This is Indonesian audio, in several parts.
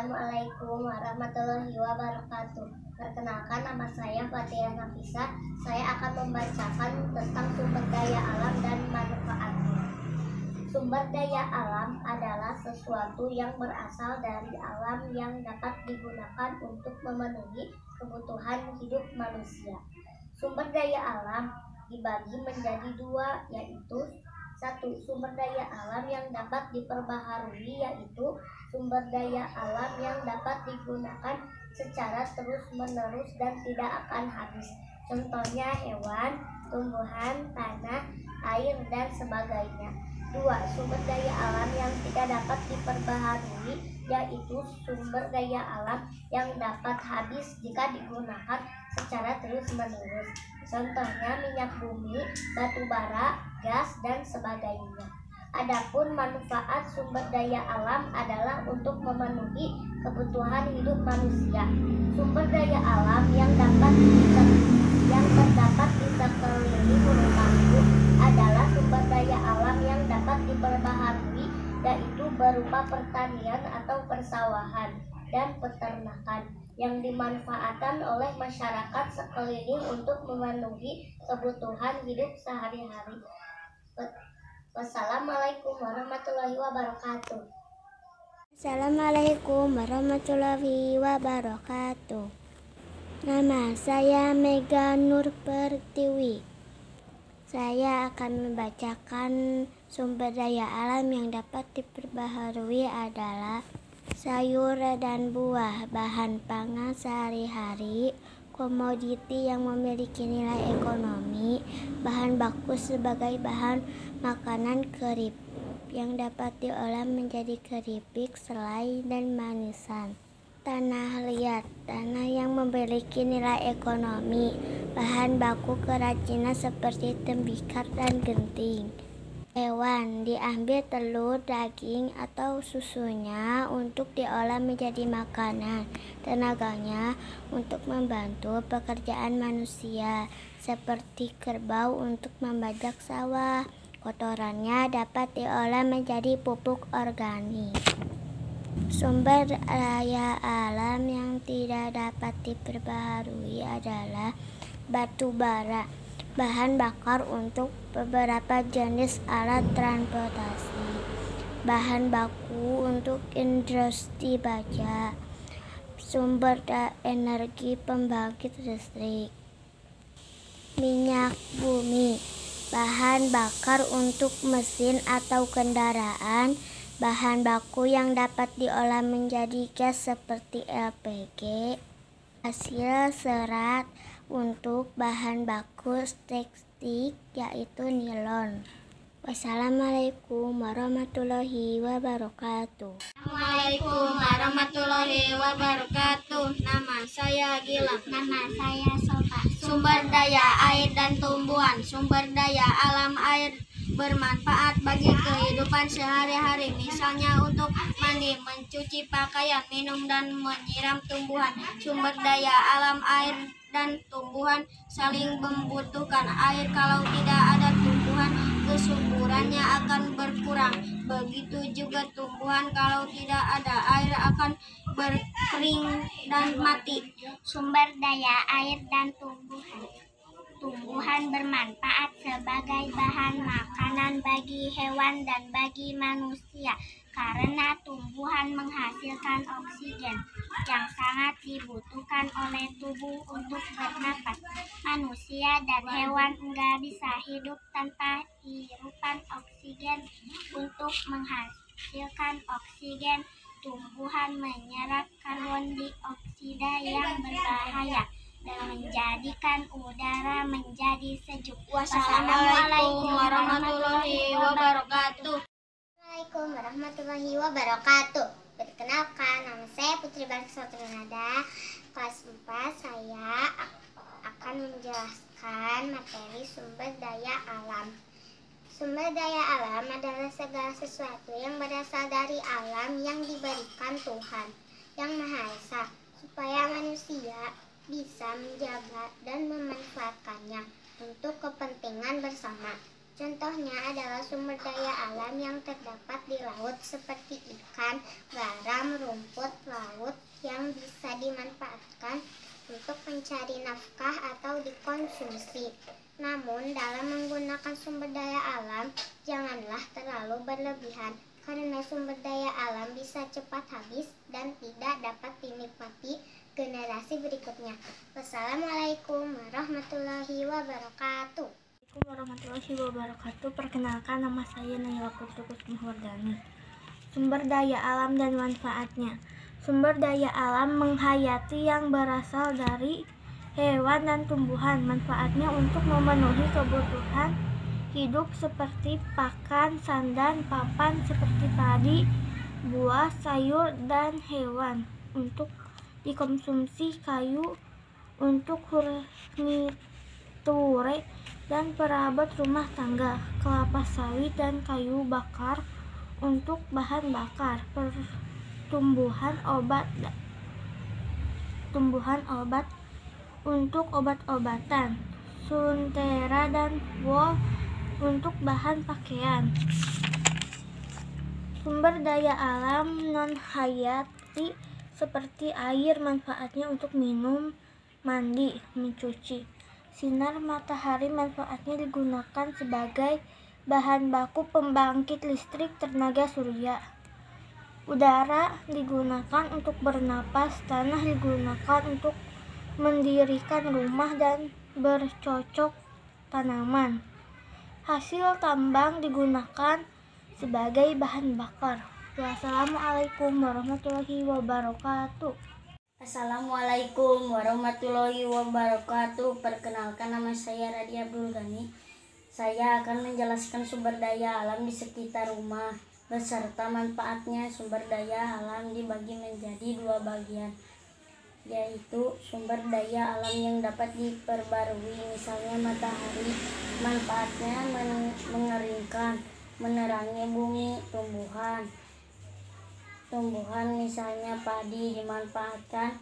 Assalamualaikum warahmatullahi wabarakatuh. Perkenalkan, nama saya Fathia Nafisa. Saya akan membacakan tentang sumber daya alam dan manfaatnya. Sumber daya alam adalah sesuatu yang berasal dari alam yang dapat digunakan untuk memenuhi kebutuhan hidup manusia. Sumber daya alam dibagi menjadi dua, yaitu satu, sumber daya alam yang dapat diperbaharui, yaitu sumber daya alam yang dapat digunakan secara terus-menerus dan tidak akan habis. Contohnya hewan, tumbuhan, tanah, air, dan sebagainya. Dua, sumber daya alam yang tidak dapat diperbaharui, yaitu sumber daya alam yang dapat habis jika digunakan secara terus-menerus. Contohnya minyak bumi, batu bara, gas, dan sebagainya. Adapun manfaat sumber daya alam adalah untuk memenuhi kebutuhan hidup manusia. Sumber daya alam yang terdapat di sekeliling rumahku adalah sumber daya alam yang dapat diperbaharui, yaitu berupa pertanian atau persawahan dan peternakan yang dimanfaatkan oleh masyarakat sekeliling untuk memenuhi kebutuhan hidup sehari-hari. Wassalamualaikum warahmatullahi wabarakatuh. Assalamualaikum warahmatullahi wabarakatuh. Nama saya Mega Nur Pertiwi. Saya akan membacakan sumber daya alam yang dapat diperbaharui adalah sayur dan buah, bahan pangan sehari-hari, komoditi yang memiliki nilai ekonomi, bahan baku sebagai bahan makanan, keripik yang dapat diolah menjadi keripik, selai, dan manisan. Tanah liat, tanah yang memiliki nilai ekonomi, bahan baku kerajinan seperti tembikar dan genting. Hewan, diambil telur, daging, atau susunya untuk diolah menjadi makanan. Tenaganya untuk membantu pekerjaan manusia, seperti kerbau untuk membajak sawah. Kotorannya dapat diolah menjadi pupuk organik. Sumber daya alam yang tidak dapat diperbaharui adalah batu bara, bahan bakar untuk beberapa jenis alat transportasi, bahan baku untuk industri baja, sumber energi pembangkit listrik. Minyak bumi, bahan bakar untuk mesin atau kendaraan, bahan baku yang dapat diolah menjadi gas seperti LPG, hasil serat untuk bahan baku tekstil yaitu nilon. Wassalamualaikum warahmatullahi wabarakatuh. Assalamualaikum warahmatullahi wabarakatuh. Nama saya Gilang. Nama saya Sofa. Sumber daya air dan tumbuhan. Sumber daya alam air bermanfaat bagi kehidupan sehari-hari, misalnya untuk mandi, mencuci pakaian, minum, dan menyiram tumbuhan. Sumber daya alam air dan tumbuhan saling membutuhkan air. Kalau tidak ada tumbuhan, kesuburannya akan berkurang. Begitu juga tumbuhan, kalau tidak ada air akan berkering dan mati. Sumber daya air dan tumbuhan bermanfaat sebagai bahan makanan bagi hewan dan bagi manusia, karena tumbuhan menghasilkan oksigen yang sangat dibutuhkan oleh tubuh untuk bernapas. Manusia dan hewan enggak bisa hidup tanpa hirupan oksigen. Untuk menghasilkan oksigen, tumbuhan menyerap karbon dioksida yang berbahaya dan menjadikan udara menjadi sejuk. Wassalamualaikum warahmatullahi wabarakatuh. Assalamualaikum warahmatullahi wabarakatuh. Perkenalkan, nama saya Putri Barsotrinada, kelas 4. Saya akan menjelaskan materi sumber daya alam. Sumber daya alam adalah segala sesuatu yang berasal dari alam yang diberikan Tuhan Yang Maha Esa, supaya manusia bisa menjaga dan memanfaatkannya untuk kepentingan bersama. Contohnya adalah sumber daya alam yang terdapat di laut seperti ikan, garam, rumput laut yang bisa dimanfaatkan untuk mencari nafkah atau dikonsumsi. Namun dalam menggunakan sumber daya alam, janganlah terlalu berlebihan karena sumber daya alam bisa cepat habis dan tidak dapat dinikmati generasi berikutnya. Wassalamualaikum warahmatullahi wabarakatuh. Assalamualaikum warahmatullahi wabarakatuh. Perkenalkan, nama saya Naila Putri Kusmahwardani. Sumber daya alam dan manfaatnya. Sumber daya alam menghayati yang berasal dari hewan dan tumbuhan. Manfaatnya untuk memenuhi kebutuhan hidup seperti pakan, sandan, papan seperti padi, buah, sayur, dan hewan. Untuk dikonsumsi kayu untuk furniture dan perabot rumah tangga, kelapa sawit dan kayu bakar untuk bahan bakar, tumbuhan obat untuk obat-obatan, suntera dan wol untuk bahan pakaian. Sumber daya alam non hayati seperti air, manfaatnya untuk minum, mandi, mencuci. Sinar matahari manfaatnya digunakan sebagai bahan baku pembangkit listrik tenaga surya. Udara digunakan untuk bernapas, tanah digunakan untuk mendirikan rumah dan bercocok tanaman. Hasil tambang digunakan sebagai bahan bakar. Wassalamualaikum warahmatullahi wabarakatuh. Assalamualaikum warahmatullahi wabarakatuh. Perkenalkan, nama saya Radi Abdul Ghani. Saya akan menjelaskan sumber daya alam di sekitar rumah beserta manfaatnya. Sumber daya alam dibagi menjadi dua bagian, yaitu sumber daya alam yang dapat diperbarui, misalnya matahari. Manfaatnya mengeringkan, menerangi bumi. Tumbuhan misalnya padi dimanfaatkan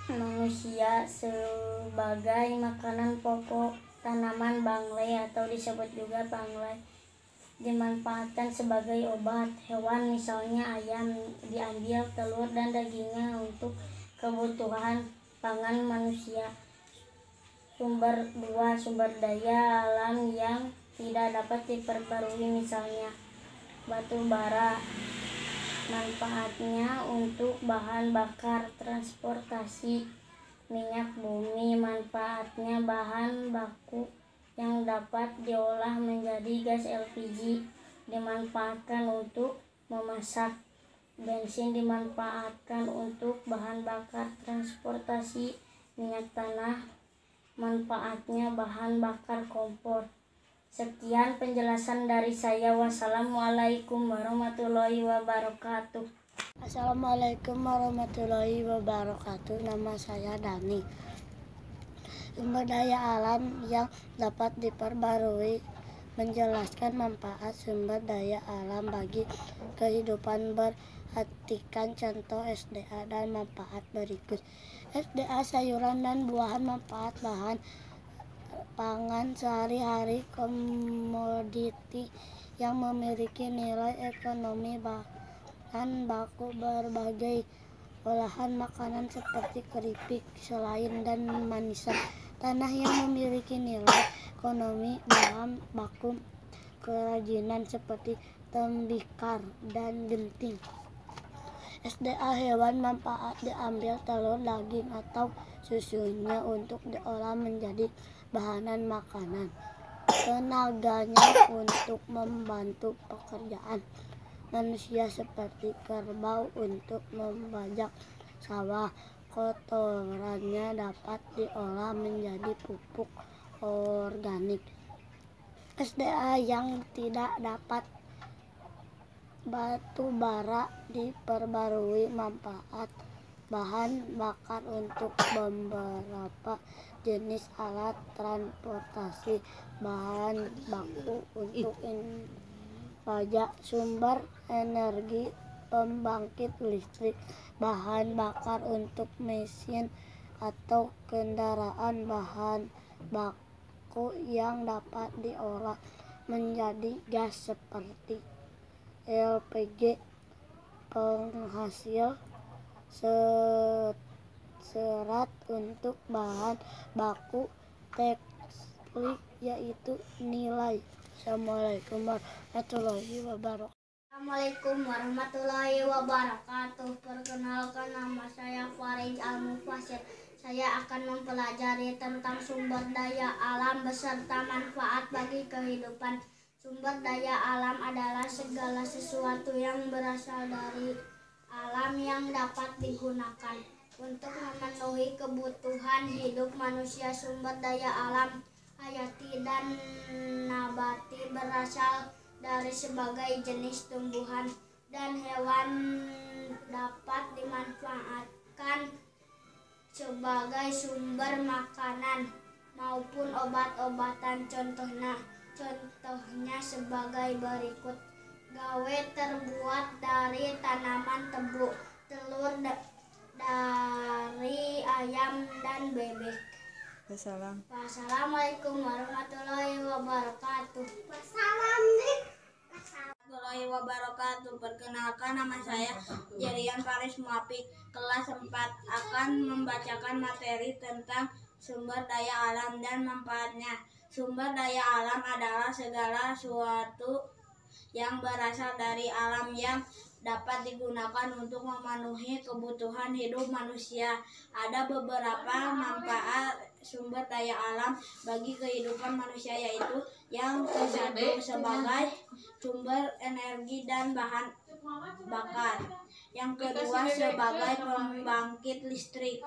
manusia sebagai makanan pokok. Tanaman banglai atau disebut juga banglai dimanfaatkan sebagai obat. Hewan misalnya ayam diambil telur dan dagingnya untuk kebutuhan pangan manusia. Sumber daya alam yang tidak dapat diperbarui, misalnya batu bara. Manfaatnya untuk bahan bakar transportasi. Minyak bumi manfaatnya bahan baku yang dapat diolah menjadi gas LPG, dimanfaatkan untuk memasak. Bensin dimanfaatkan untuk bahan bakar transportasi. Minyak tanah manfaatnya bahan bakar kompor. Sekian penjelasan dari saya. Wassalamualaikum warahmatullahi wabarakatuh. Assalamualaikum warahmatullahi wabarakatuh. Nama saya Dani. Sumber daya alam yang dapat diperbarui. Menjelaskan manfaat sumber daya alam bagi kehidupan perhatikan contoh SDA dan manfaat berikut. SDA sayuran dan buahan, manfaat bahan pangan sehari-hari, komoditi yang memiliki nilai ekonomi, bahan baku berbagai olahan makanan seperti keripik, selai, dan manisan. Tanah yang memiliki nilai ekonomi, bahan baku kerajinan seperti tembikar dan genting. SDA hewan, manfaat diambil telur, daging, atau susunya untuk diolah menjadi bahan makanan. Tenaganya untuk membantu pekerjaan manusia seperti kerbau untuk membajak sawah. Kotorannya dapat diolah menjadi pupuk organik. SDA yang tidak dapat batu bara diperbarui. Manfaat bahan bakar untuk beberapa jenis alat transportasi, bahan baku untuk pajak, sumber energi pembangkit listrik, bahan bakar untuk mesin atau kendaraan, bahan baku baku yang dapat diolah menjadi gas seperti LPG, penghasil serat untuk bahan baku tekstil, yaitu nilai. Assalamualaikum warahmatullahi wabarakatuh. Assalamualaikum warahmatullahi wabarakatuh. Perkenalkan, nama saya Farid Al-Mufasir. Saya akan mempelajari tentang sumber daya alam beserta manfaat bagi kehidupan. Sumber daya alam adalah segala sesuatu yang berasal dari alam yang dapat digunakan untuk memenuhi kebutuhan hidup manusia. Sumber daya alam hayati dan nabati berasal dari sebagai jenis tumbuhan dan hewan, dapat dimanfaatkan sebagai sumber makanan maupun obat-obatan. Contohnya sebagai berikut: gawe terbuat dari tanaman tebu, telur dari ayam dan bebek. Wassalamualaikum warahmatullahi wabarakatuh. Warahmatullahi wabarakatuh. Perkenalkan, nama saya Jerian Faris Muafik, kelas 4, akan membacakan materi tentang sumber daya alam dan manfaatnya. Sumber daya alam adalah segala sesuatu yang berasal dari alam yang dapat digunakan untuk memenuhi kebutuhan hidup manusia. Ada beberapa manfaat sumber daya alam bagi kehidupan manusia, yaitu yang ke-1 sebagai sumber energi dan bahan bakar, yang kedua sebagai pembangkit listrik,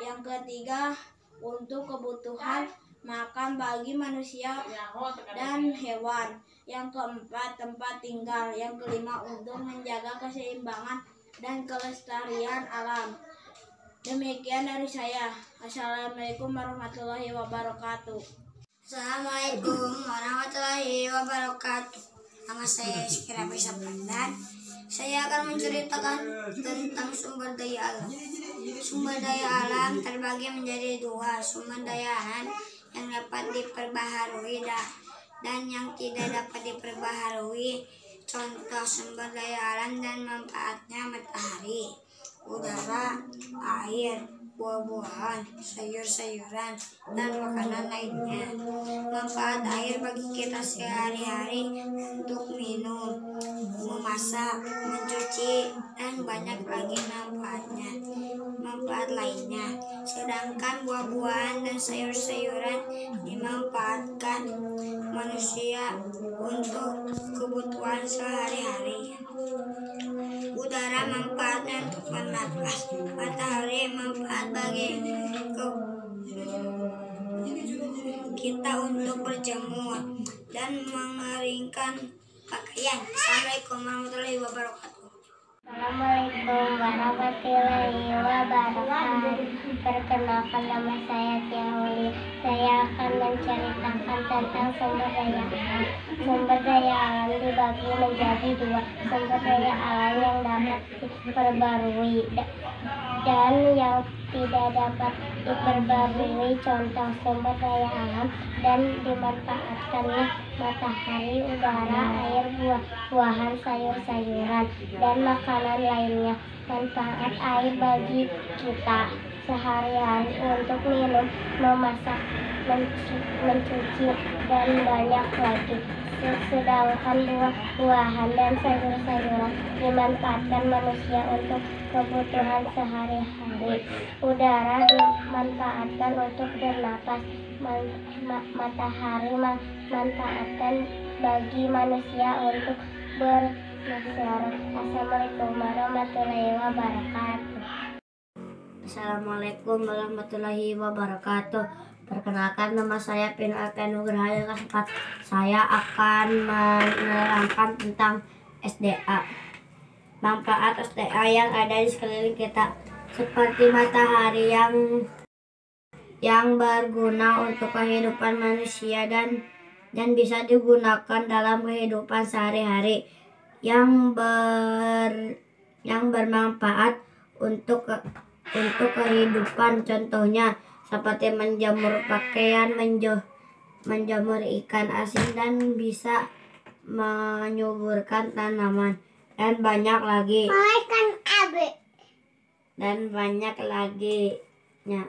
yang ketiga untuk kebutuhan makan bagi manusia dan hewan, yang keempat tempat tinggal, yang kelima untuk menjaga keseimbangan dan kelestarian alam. Demikian dari saya. Assalamualaikum warahmatullahi wabarakatuh. Assalamualaikum warahmatullahi wabarakatuh. Nama saya Sekira Bisa Pandan. Saya akan menceritakan tentang sumber daya alam. Sumber daya alam terbagi menjadi 2, sumber daya alam yang dapat diperbaharui dan yang tidak dapat diperbaharui. Contoh sumber daya alam dan manfaatnya: matahari, udara, air, buah-buahan, sayur-sayuran, dan makanan lainnya. Manfaat air bagi kita sehari-hari untuk minum, memasak, mencuci, dan banyak lagi manfaat lainnya. Sedangkan buah-buahan dan sayur-sayuran dimanfaatkan manusia untuk kebutuhan sehari-hari. Udara manfaatnya untuk bernafas. Matahari manfaat bagi kita untuk berjemur dan mengeringkan pakaian. Assalamualaikum warahmatullahi wabarakatuh. Assalamualaikum warahmatullahi wabarakatuh. Perkenalkan, nama saya Tiauli. Saya akan menceritakan tentang sumber daya alam. Sumber daya alam dibagi menjadi 2, sumber daya alam yang dapat diperbarui dan yang tidak dapat diperbarui. Contoh sumber daya alam dan dimanfaatkannya: matahari, udara, air, buah-buahan, sayur-sayuran, dan makanan lainnya. Manfaat air bagi kita sehari-hari untuk minum, memasak, mencuci, dan banyak lagi. Sedangkan buah-buahan dan sayur-sayuran dimanfaatkan manusia untuk kebutuhan sehari-hari. Udara dimanfaatkan untuk bernapas. Matahari manfaatkan bagi manusia untuk bernasyar. Assalamualaikum warahmatullahi wabarakatuh. Assalamualaikum warahmatullahi wabarakatuh. Perkenalkan, nama saya Pin Alfian Nugraha, kelas 4. Saya akan menerangkan tentang SDA. Manfaat SDA yang ada di sekeliling kita, seperti matahari yang berguna untuk kehidupan manusia dan bisa digunakan dalam kehidupan sehari-hari, yang bermanfaat untuk kehidupan. Contohnya seperti menjemur pakaian, menjamur ikan asin, dan bisa menyuburkan tanaman, dan banyak lagi. Ya.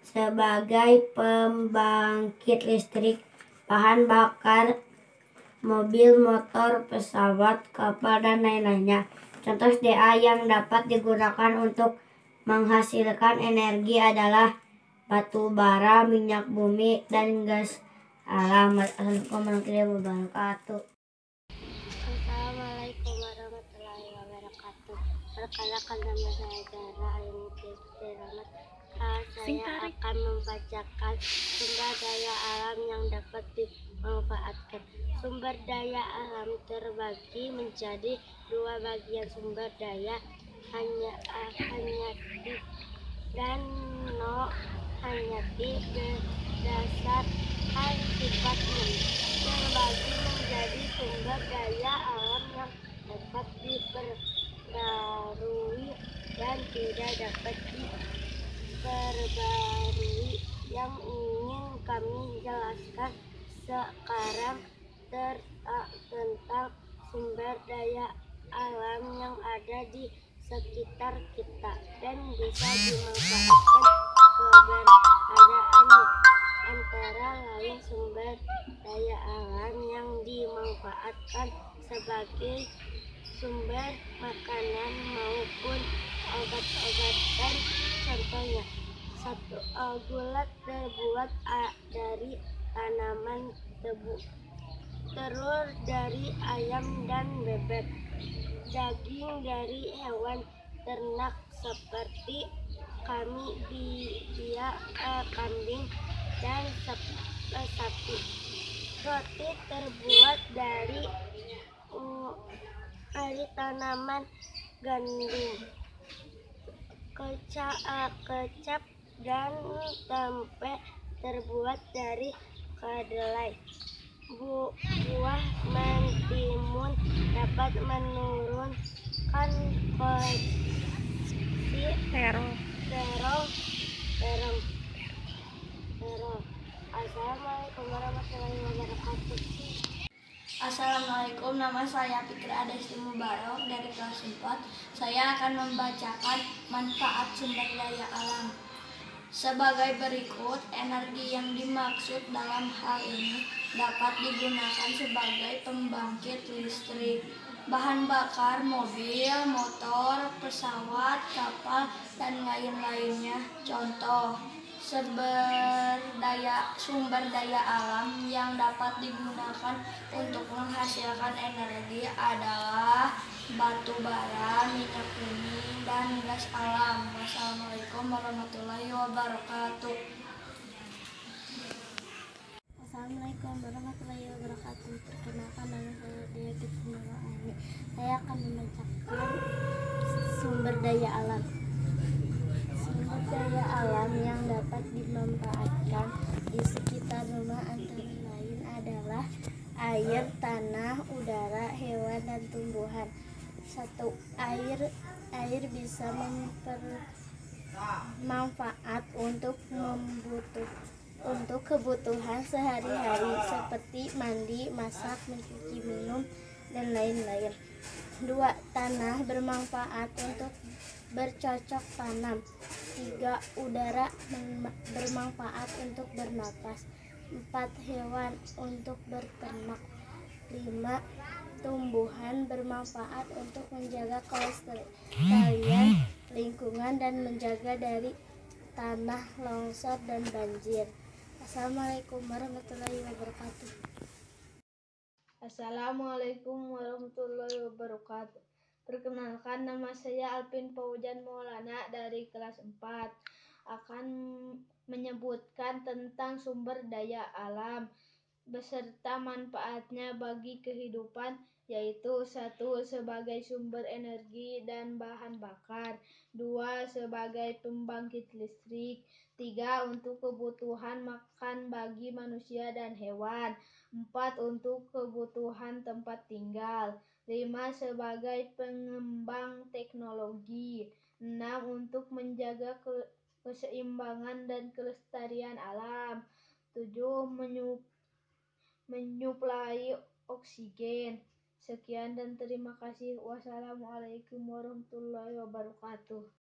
Sebagai pembangkit listrik, bahan bakar mobil, motor, pesawat, kapal, dan lain-lainnya. Contoh SDA yang dapat digunakan untuk menghasilkan energi adalah batu bara, minyak bumi, dan gas alam. Assalamualaikum warahmatullahi wabarakatuh. Assalamualaikum warahmatullahi wabarakatuh. Perkenalkan nama saya Zahra Ayunuddin Rahmat. Saya akan membacakan sumber daya alam yang dapat dimanfaatkan. Sumber daya alam terbagi menjadi dua bagian: sumber daya hayati dan non-hayati berdasarkan sifatnya. Terbagi menjadi sumber daya alam yang dapat diperbarui dan tidak dapat diperbarui. Yang ingin kami jelaskan sekarang tentang sumber daya alam yang ada di sekitar kita dan bisa dimanfaatkan keberadaannya. Antara lain, sumber daya alam yang dimanfaatkan sebagai sumber makanan maupun obat-obatan. Contohnya, 1. Gula terbuat dari tanaman tebu, telur dari ayam dan bebek, daging dari hewan ternak seperti kambing dan sapi. Roti terbuat dari tanaman gandum. Kecap dan tempe terbuat dari kedelai. Buah mentimun dapat menurunkan kolesterol. Assalamualaikum warahmatullahi wabarakatuh. Assalamualaikum, nama saya Fikri Adesti Mubarok dari kelas 4. Saya akan membacakan manfaat sumber daya alam. Sebagai berikut, energi yang dimaksud dalam hal ini dapat digunakan sebagai pembangkit listrik, bahan bakar mobil, motor, pesawat, kapal, dan lain-lainnya. Contoh, sumber daya alam yang dapat digunakan untuk menghasilkan energi adalah batu bara, minyak bumi, dan gas alam. Wassalamualaikum warahmatullahi wabarakatuh. Assalamualaikum warahmatullahi wabarakatuh. Perkenalkan, nama saya Dea Fitnura Aini. Saya akan membacakan sumber daya alam. Sumber daya alam yang dapat dimanfaatkan di sekitar rumah antara lain adalah air, tanah, udara, hewan, dan tumbuhan. 1. Air bisa bermanfaat untuk kebutuhan sehari-hari seperti mandi, masak, mencuci, minum, dan lain-lain. 2. Tanah bermanfaat untuk bercocok tanam. 3. Udara bermanfaat untuk bernapas. 4. Hewan untuk berternak. 5. Tumbuhan bermanfaat untuk menjaga kelestarian lingkungan dan menjaga dari tanah longsor dan banjir. Assalamualaikum warahmatullahi wabarakatuh. Assalamualaikum warahmatullahi wabarakatuh. Perkenalkan, nama saya Alvin Fauzan Maulana dari kelas 4. Akan menyebutkan tentang sumber daya alam beserta manfaatnya bagi kehidupan, yaitu 1. Sebagai sumber energi dan bahan bakar. 2. Sebagai pembangkit listrik. 3. Untuk kebutuhan makan bagi manusia dan hewan. 4. Untuk kebutuhan tempat tinggal. 5. Sebagai pengembang teknologi. 6. Untuk menjaga keseimbangan dan kelestarian alam. 7. Menyuplai oksigen. Sekian dan terima kasih. Wassalamualaikum warahmatullahi wabarakatuh.